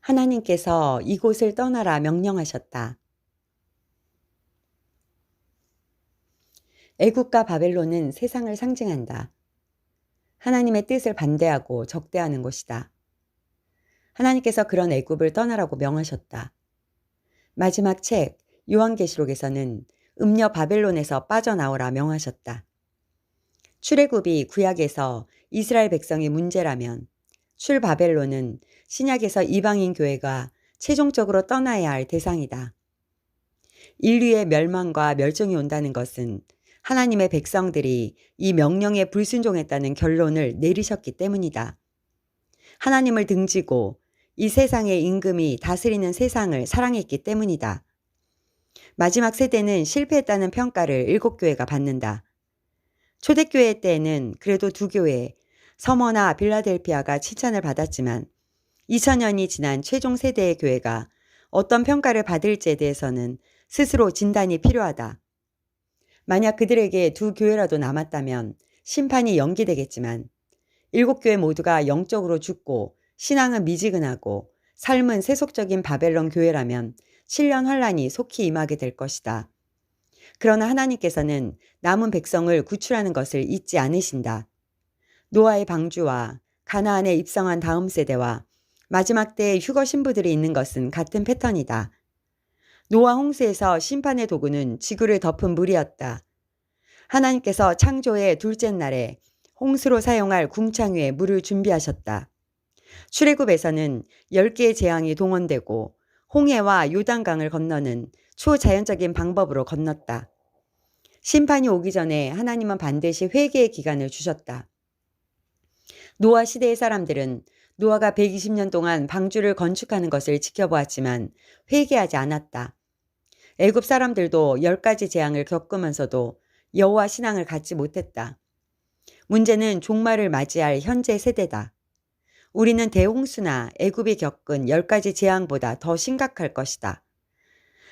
하나님께서 이곳을 떠나라 명령하셨다. 애국과 바벨론은 세상을 상징한다. 하나님의 뜻을 반대하고 적대하는 곳이다. 하나님께서 그런 애굽을 떠나라고 명하셨다. 마지막 책 요한계시록에서는 음녀 바벨론에서 빠져나오라 명하셨다. 출애굽이 구약에서 이스라엘 백성의 문제라면 출바벨론은 신약에서 이방인 교회가 최종적으로 떠나야 할 대상이다. 인류의 멸망과 멸종이 온다는 것은 하나님의 백성들이 이 명령에 불순종했다는 결론을 내리셨기 때문이다. 하나님을 등지고 이 세상의 임금이 다스리는 세상을 사랑했기 때문이다. 마지막 세대는 실패했다는 평가를 7교회가 받는다. 초대교회 때에는 그래도 2교회, 서머나 빌라델피아가 칭찬을 받았지만 2000년이 지난 최종 세대의 교회가 어떤 평가를 받을지에 대해서는 스스로 진단이 필요하다. 만약 그들에게 2교회라도 남았다면 심판이 연기되겠지만 7교회 모두가 영적으로 죽고 신앙은 미지근하고 삶은 세속적인 바벨론 교회라면 7년 환란이 속히 임하게 될 것이다. 그러나 하나님께서는 남은 백성을 구출하는 것을 잊지 않으신다. 노아의 방주와 가나안에 입성한 다음 세대와 마지막 때의 휴거 신부들이 있는 것은 같은 패턴이다. 노아 홍수에서 심판의 도구는 지구를 덮은 물이었다. 하나님께서 창조의 둘째 날에 홍수로 사용할 궁창 위에 물을 준비하셨다. 출애굽에서는 10개의 재앙이 동원되고 홍해와 요단강을 건너는 초자연적인 방법으로 건넜다. 심판이 오기 전에 하나님은 반드시 회개의 기간을 주셨다. 노아 시대의 사람들은 노아가 120년 동안 방주를 건축하는 것을 지켜보았지만 회개하지 않았다. 애굽 사람들도 10가지 재앙을 겪으면서도 여호와 신앙을 갖지 못했다. 문제는 종말을 맞이할 현재 세대다. 우리는 대홍수나 애굽이 겪은 10가지 재앙보다 더 심각할 것이다.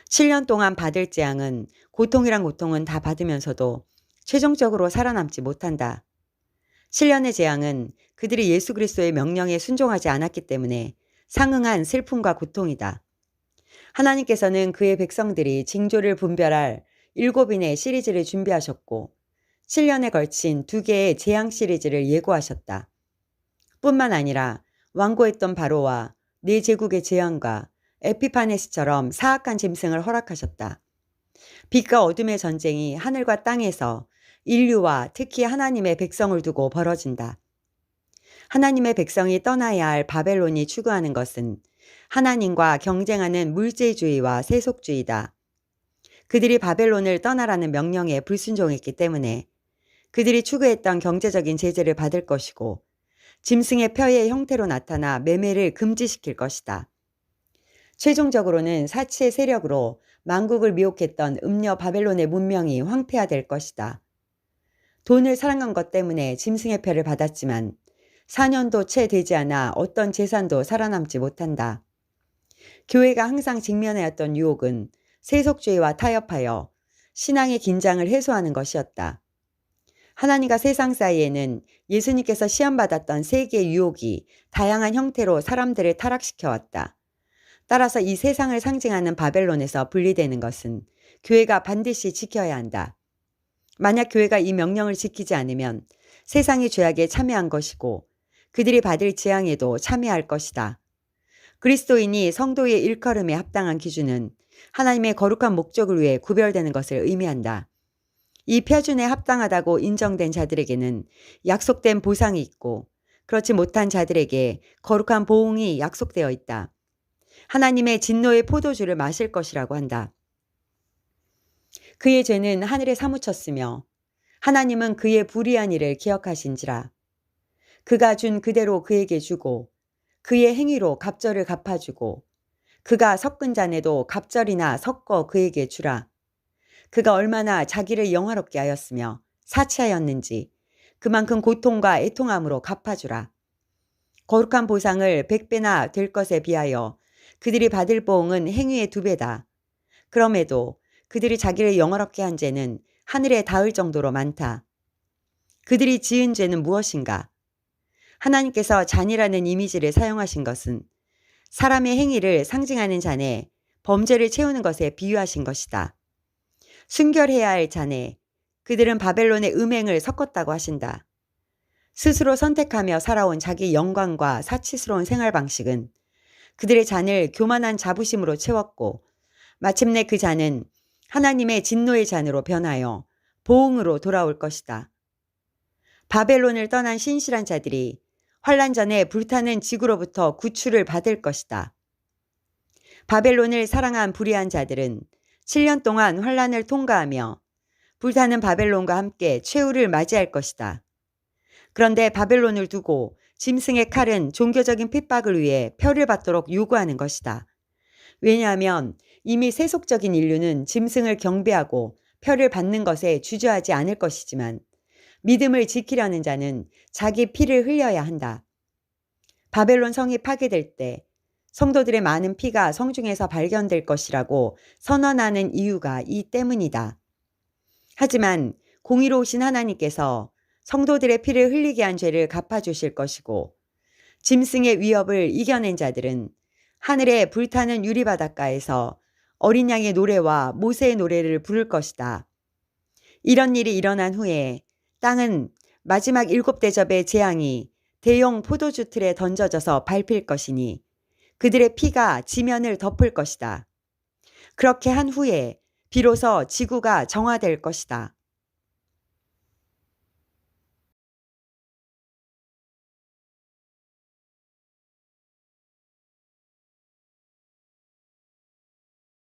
7년 동안 받을 재앙은 고통이란 고통은 다 받으면서도 최종적으로 살아남지 못한다. 7년의 재앙은 그들이 예수 그리스도의 명령에 순종하지 않았기 때문에 상응한 슬픔과 고통이다. 하나님께서는 그의 백성들이 징조를 분별할 7인의 시리즈를 준비하셨고 7년에 걸친 2개의 재앙 시리즈를 예고하셨다. 뿐만 아니라 완고했던 바로와 4제국의 재앙과 에피파네스처럼 사악한 짐승을 허락하셨다. 빛과 어둠의 전쟁이 하늘과 땅에서 인류와 특히 하나님의 백성을 두고 벌어진다. 하나님의 백성이 떠나야 할 바벨론이 추구하는 것은 하나님과 경쟁하는 물질주의와 세속주의다. 그들이 바벨론을 떠나라는 명령에 불순종했기 때문에 그들이 추구했던 경제적인 제재를 받을 것이고 짐승의 뼈의 형태로 나타나 매매를 금지시킬 것이다. 최종적으로는 사치의 세력으로 만국을 미혹했던 음녀 바벨론의 문명이 황폐화될 것이다. 돈을 사랑한 것 때문에 짐승의 뼈를 받았지만 4년도 채 되지 않아 어떤 재산도 살아남지 못한다. 교회가 항상 직면해 왔던 유혹은 세속주의와 타협하여 신앙의 긴장을 해소하는 것이었다. 하나님과 세상 사이에는 예수님께서 시험받았던 세계의 유혹이 다양한 형태로 사람들을 타락시켜왔다. 따라서 이 세상을 상징하는 바벨론에서 분리되는 것은 교회가 반드시 지켜야 한다. 만약 교회가 이 명령을 지키지 않으면 세상이 죄악에 참여한 것이고 그들이 받을 재앙에도 참여할 것이다. 그리스도인이 성도의 일컬음에 합당한 기준은 하나님의 거룩한 목적을 위해 구별되는 것을 의미한다. 이 표준에 합당하다고 인정된 자들에게는 약속된 보상이 있고 그렇지 못한 자들에게 거룩한 보응이 약속되어 있다. 하나님의 진노의 포도주를 마실 것이라고 한다. 그의 죄는 하늘에 사무쳤으며 하나님은 그의 불의한 일을 기억하신지라. 그가 준 그대로 그에게 주고 그의 행위로 갑절을 갚아주고 그가 섞은 잔에도 갑절이나 섞어 그에게 주라. 그가 얼마나 자기를 영화롭게 하였으며 사치하였는지 그만큼 고통과 애통함으로 갚아주라. 거룩한 보상을 100배나 될 것에 비하여 그들이 받을 보응은 행위의 2배다. 그럼에도 그들이 자기를 영화롭게 한 죄는 하늘에 닿을 정도로 많다. 그들이 지은 죄는 무엇인가? 하나님께서 잔이라는 이미지를 사용하신 것은 사람의 행위를 상징하는 잔에 범죄를 채우는 것에 비유하신 것이다. 순결해야 할 잔에 그들은 바벨론의 음행을 섞었다고 하신다. 스스로 선택하며 살아온 자기 영광과 사치스러운 생활 방식은 그들의 잔을 교만한 자부심으로 채웠고 마침내 그 잔은 하나님의 진노의 잔으로 변하여 보응으로 돌아올 것이다. 바벨론을 떠난 신실한 자들이 환란 전에 불타는 지구로부터 구출을 받을 것이다. 바벨론을 사랑한 불의한 자들은 7년 동안 환란을 통과하며 불타는 바벨론과 함께 최후를 맞이할 것이다. 그런데 바벨론을 두고 짐승의 칼은 종교적인 핍박을 위해 표를 받도록 요구하는 것이다. 왜냐하면 이미 세속적인 인류는 짐승을 경배하고 표를 받는 것에 주저하지 않을 것이지만 믿음을 지키려는 자는 자기 피를 흘려야 한다. 바벨론 성이 파괴될 때 성도들의 많은 피가 성중에서 발견될 것이라고 선언하는 이유가 이 때문이다. 하지만 공의로우신 하나님께서 성도들의 피를 흘리게 한 죄를 갚아주실 것이고 짐승의 위협을 이겨낸 자들은 하늘의 불타는 유리바닷가에서 어린 양의 노래와 모세의 노래를 부를 것이다. 이런 일이 일어난 후에 땅은 마지막 7대접의 재앙이 대형 포도주 틀에 던져져서 밟힐 것이니 그들의 피가 지면을 덮을 것이다. 그렇게 한 후에 비로소 지구가 정화될 것이다.